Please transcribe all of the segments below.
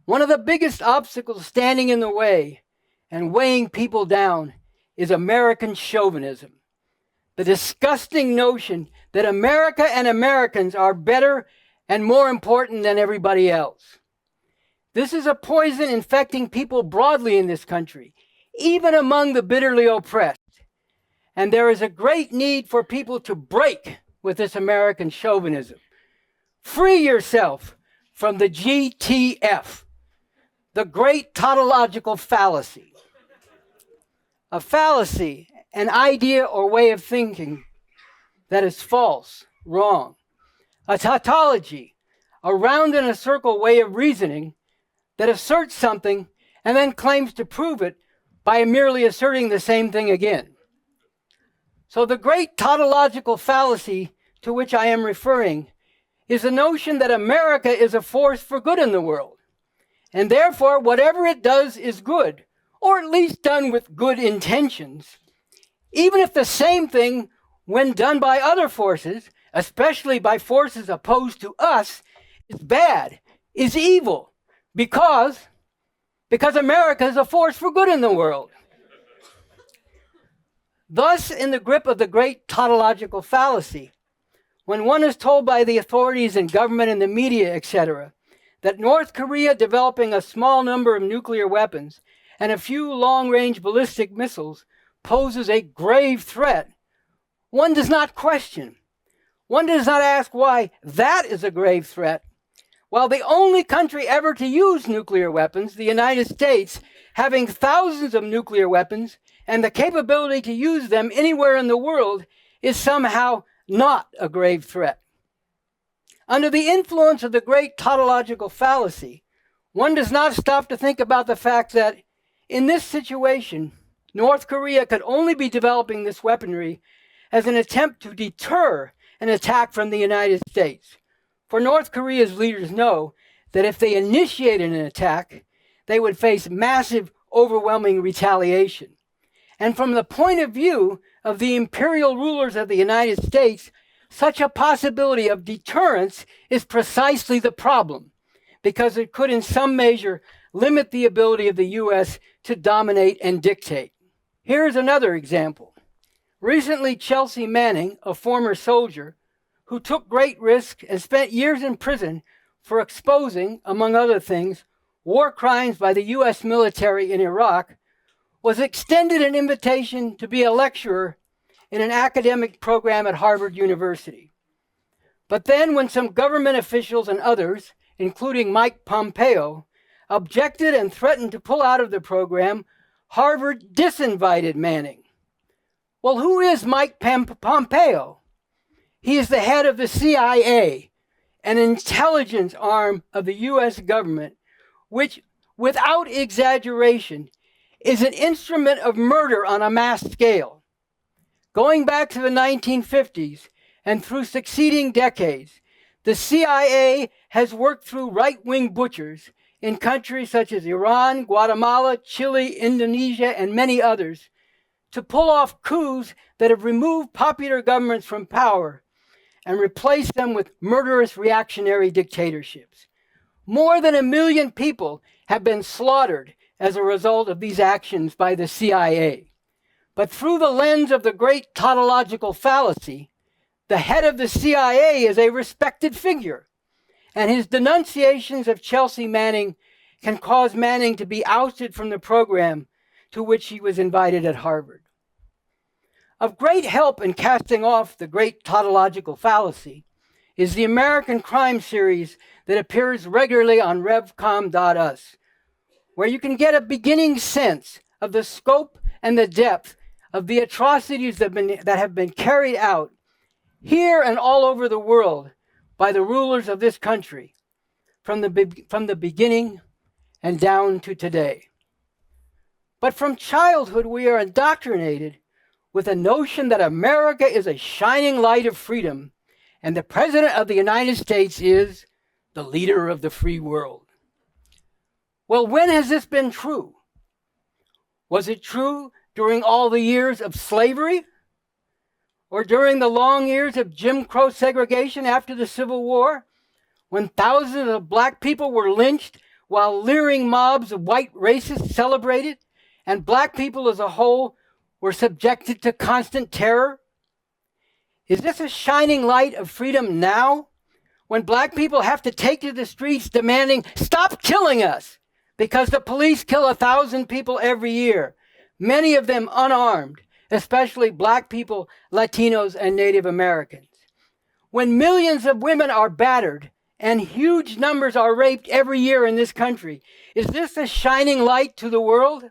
One of the biggest obstacles standing in the way and weighing people down is American chauvinism, the disgusting notion that America and Americans are better and more important than everybody else. This is a poison infecting people broadly in this country, even among the bitterly oppressed. And there is a great need for people to break with this American chauvinism. Free yourself from the GTF, the great tautological fallacy. A fallacy, an idea or way of thinking that is false, wrong. A tautology, a round in a circle way of reasoning that asserts something and then claims to prove it by merely asserting the same thing again. So the great tautological fallacy to which I am referring is the notion that America is a force for good in the world, and therefore whatever it does is good, or at least done with good intentions, even if the same thing, when done by other forces, especially by forces opposed to us, is bad, is evil, because America is a force for good in the world. Thus, in the grip of the great tautological fallacy, when one is told by the authorities and government and the media, etc., that North Korea developing a small number of nuclear weapons and a few long-range ballistic missiles poses a grave threat, one does not question. One does not ask why that is a grave threat, while the only country ever to use nuclear weapons, the United States, having thousands of nuclear weapons and the capability to use them anywhere in the world, is somehow not a grave threat. Under the influence of the great tautological fallacy, one does not stop to think about the fact that in this situation, North Korea could only be developing this weaponry as an attempt to deter an attack from the United States. For North Korea's leaders know that if they initiated an attack, they would face massive, overwhelming retaliation. And from the point of view of the imperial rulers of the United States, such a possibility of deterrence is precisely the problem, because it could in some measure limit the ability of the U.S. to dominate and dictate. Here's another example. Recently, Chelsea Manning, a former soldier, who took great risk and spent years in prison for exposing, among other things, war crimes by the U.S. military in Iraq, was extended an invitation to be a lecturer in an academic program at Harvard University. But then when some government officials and others, including Mike Pompeo, objected and threatened to pull out of the program, Harvard disinvited Manning. Well, who is Mike Pompeo? He is the head of the CIA, an intelligence arm of the U.S. government, which, without exaggeration, is an instrument of murder on a mass scale. Going back to the 1950s and through succeeding decades, the CIA has worked through right-wing butchers in countries such as Iran, Guatemala, Chile, Indonesia, and many others to pull off coups that have removed popular governments from power and replaced them with murderous reactionary dictatorships. More than 1 million people have been slaughtered as a result of these actions by the CIA. But through the lens of the great tautological fallacy, the head of the CIA is a respected figure, and his denunciations of Chelsea Manning can cause Manning to be ousted from the program to which he was invited at Harvard. Of great help in casting off the great tautological fallacy is the American crime series that appears regularly on revcom.us, where you can get a beginning sense of the scope and the depth of the atrocities that have been carried out here and all over the world by the rulers of this country from the beginning and down to today. But from childhood, we are indoctrinated with a notion that America is a shining light of freedom and the President of the United States is the leader of the free world. Well, when has this been true? Was it true during all the years of slavery? Or during the long years of Jim Crow segregation after the Civil War, when thousands of black people were lynched while leering mobs of white racists celebrated, and black people as a whole were subjected to constant terror? Is this a shining light of freedom now, when black people have to take to the streets demanding, "Stop killing us," because the police kill 1,000 people every year, many of them unarmed, especially black people, Latinos, and Native Americans? When millions of women are battered and huge numbers are raped every year in this country, is this a shining light to the world?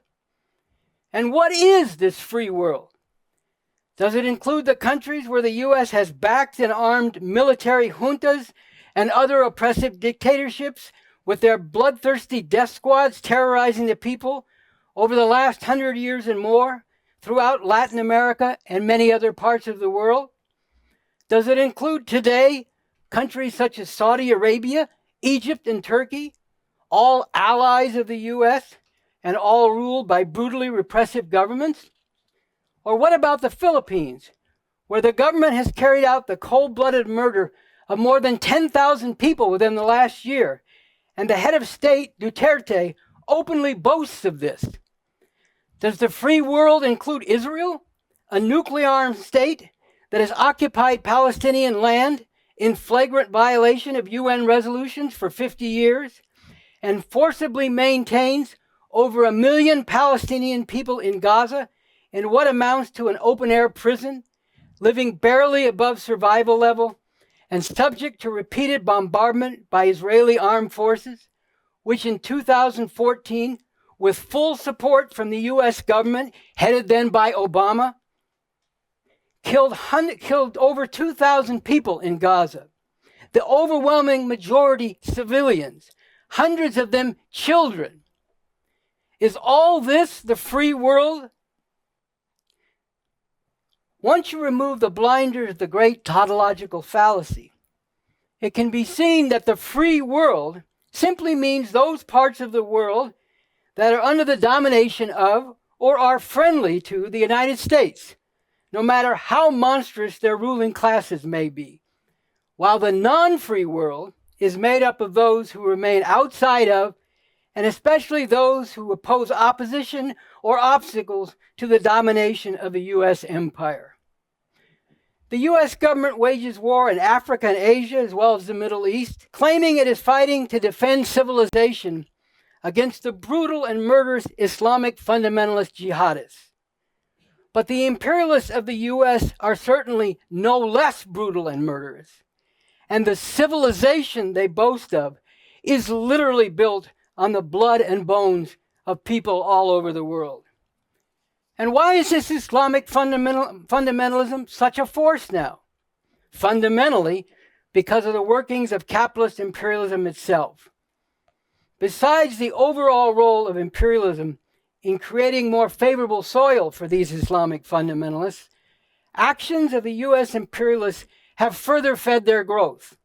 And what is this free world? Does it include the countries where the U.S. has backed and armed military juntas and other oppressive dictatorships with their bloodthirsty death squads terrorizing the people over the last 100 years and more throughout Latin America and many other parts of the world? Does it include today countries such as Saudi Arabia, Egypt, and Turkey, all allies of the U.S. and all ruled by brutally repressive governments? Or what about the Philippines, where the government has carried out the cold-blooded murder of more than 10,000 people within the last year, and the head of state, Duterte, openly boasts of this? Does the free world include Israel, a nuclear-armed state that has occupied Palestinian land in flagrant violation of UN resolutions for 50 years, and forcibly maintains over 1 million Palestinian people in Gaza in what amounts to an open-air prison, living barely above survival level, and subject to repeated bombardment by Israeli armed forces, which in 2014, with full support from the U.S. government, headed then by Obama, killed over 2,000 people in Gaza, the overwhelming majority civilians, hundreds of them children? Is all this the free world? Once you remove the blinders of the great tautological fallacy, it can be seen that the free world simply means those parts of the world that are under the domination of or are friendly to the United States, no matter how monstrous their ruling classes may be, while the non-free world is made up of those who remain outside of, and especially those who oppose opposition or obstacles to the domination of the U.S. empire. The U.S. government wages war in Africa and Asia, as well as the Middle East, claiming it is fighting to defend civilization against the brutal and murderous Islamic fundamentalist jihadists. But the imperialists of the U.S. are certainly no less brutal and murderous. And the civilization they boast of is literally built on the blood and bones of people all over the world. And why is this Islamic fundamentalism such a force now? Fundamentally, because of the workings of capitalist imperialism itself. Besides the overall role of imperialism in creating more favorable soil for these Islamic fundamentalists, actions of the U.S. imperialists have further fed their growth.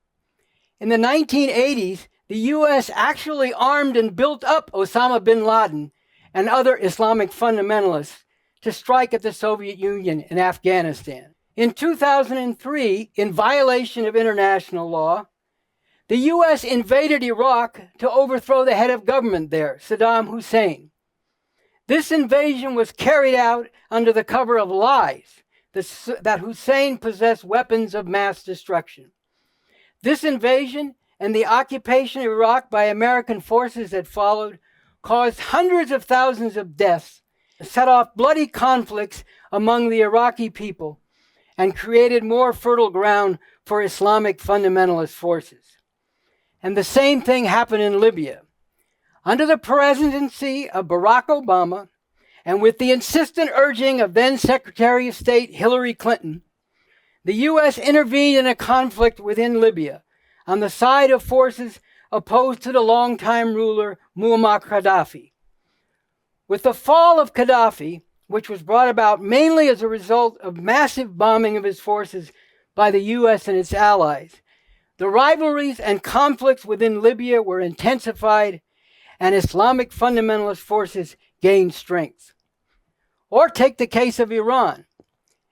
In the 1980s, the U.S. actually armed and built up Osama bin Laden and other Islamic fundamentalists to strike at the Soviet Union in Afghanistan. In 2003, in violation of international law, the U.S. invaded Iraq to overthrow the head of government there, Saddam Hussein. This invasion was carried out under the cover of lies that Hussein possessed weapons of mass destruction. This invasion and the occupation of Iraq by American forces that followed caused hundreds of thousands of deaths, set off bloody conflicts among the Iraqi people, and created more fertile ground for Islamic fundamentalist forces. And the same thing happened in Libya. Under the presidency of Barack Obama, and with the insistent urging of then Secretary of State Hillary Clinton, the U.S. intervened in a conflict within Libya on the side of forces opposed to the longtime ruler Muammar Gaddafi. With the fall of Gaddafi, which was brought about mainly as a result of massive bombing of his forces by the U.S. and its allies, the rivalries and conflicts within Libya were intensified and Islamic fundamentalist forces gained strength. Or take the case of Iran.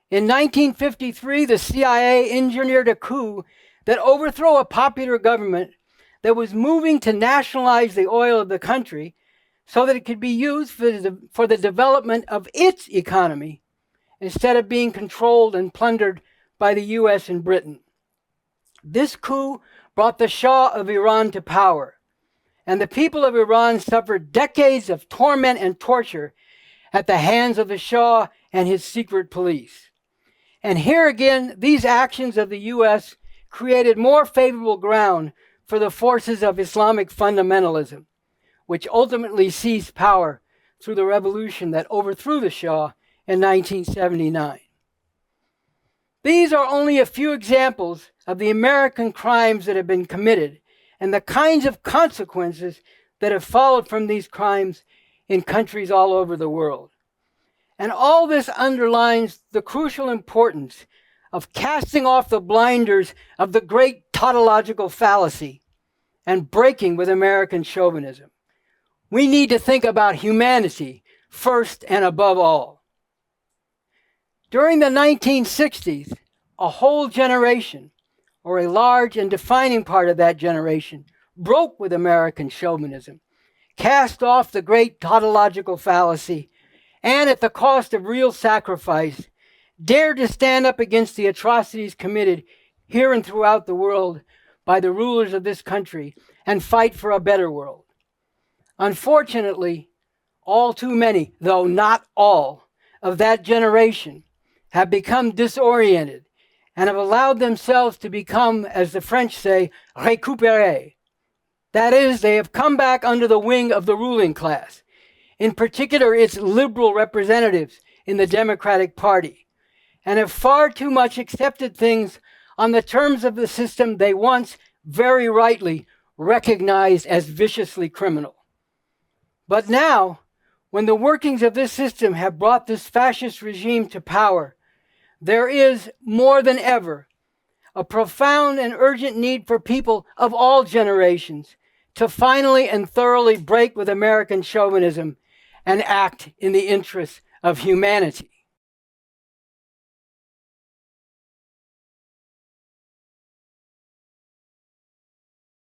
In 1953, the CIA engineered a coup that overthrew a popular government that was moving to nationalize the oil of the country so that it could be used for the development of its economy instead of being controlled and plundered by the US and Britain. This coup brought the Shah of Iran to power, and the people of Iran suffered decades of torment and torture at the hands of the Shah and his secret police. And here again, these actions of the US created more favorable ground for the forces of Islamic fundamentalism, which ultimately seized power through the revolution that overthrew the Shah in 1979. These are only a few examples of the American crimes that have been committed and the kinds of consequences that have followed from these crimes in countries all over the world. And all this underlines the crucial importance of casting off the blinders of the great tautological fallacy and breaking with American chauvinism. We need to think about humanity first and above all. During the 1960s, a whole generation, or a large and defining part of that generation, broke with American chauvinism, cast off the great tautological fallacy, and at the cost of real sacrifice, dared to stand up against the atrocities committed here and throughout the world by the rulers of this country and fight for a better world. Unfortunately, all too many, though not all, of that generation have become disoriented and have allowed themselves to become, as the French say, récupérés. That is, they have come back under the wing of the ruling class, in particular its liberal representatives in the Democratic Party, and have far too much accepted things on the terms of the system they once very rightly recognized as viciously criminal. But now, when the workings of this system have brought this fascist regime to power, there is, more than ever, a profound and urgent need for people of all generations to finally and thoroughly break with American chauvinism and act in the interests of humanity.